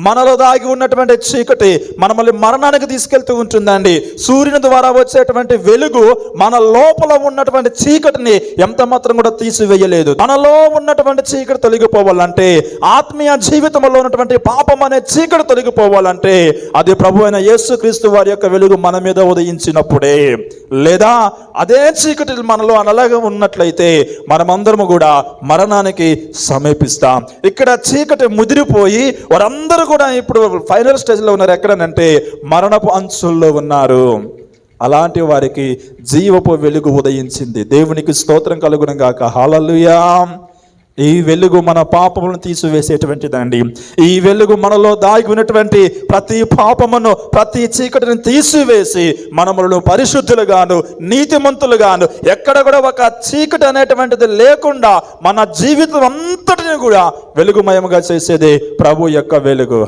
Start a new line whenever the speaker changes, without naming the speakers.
మనలో దాగి ఉన్నటువంటి చీకటి మనల్ని మరణానికి తీసుకెళ్తూ ఉంటుందండి. సూర్యుని ద్వారా వచ్చేటువంటి వెలుగు మన లోపల ఉన్నటువంటి చీకటిని ఎంత మాత్రం కూడా తీసివేయలేదు. మనలో ఉన్నటువంటి చీకటి తొలగిపోవాలంటే, ఆత్మీయ జీవితంలో ఉన్నటువంటి పాపం అనే చీకటి తొలగిపోవాలంటే అది ప్రభు అయిన యేసుక్రీస్తు వారి యొక్క వెలుగు మన మీద ఉదయించినప్పుడే. లేదా అదే చీకటి మనలో అనలాగా ఉన్నట్లయితే మనమందరము కూడా మరణానికి సమీపిస్తాం. ఇక్కడ చీకటి ముదిరిపోయి వారందరూ కూడా ఇప్పుడు ఫైనల్ స్టేజ్లో ఉన్నారు. ఎక్కడనంటే మరణపు అంచుల్లో ఉన్నారు. అలాంటి వారికి జీవపు వెలుగు ఉదయించింది. దేవునికి స్తోత్రం కలుగును గాక. హల్లెలూయా. ఈ వెలుగు మన పాపములను తీసివేసేటువంటిదండి. ఈ వెలుగు మనలో దాగి ఉన్నటువంటి ప్రతి పాపమును, ప్రతి చీకటిని తీసివేసి మనములను పరిశుద్ధులుగాను, నీతిమంతులుగాను, ఎక్కడ కూడా ఒక చీకటి అనేటువంటిది లేకుండా మన జీవితం అంతటిని కూడా వెలుగుమయముగా చేసేదే ప్రభు యొక్క వెలుగు.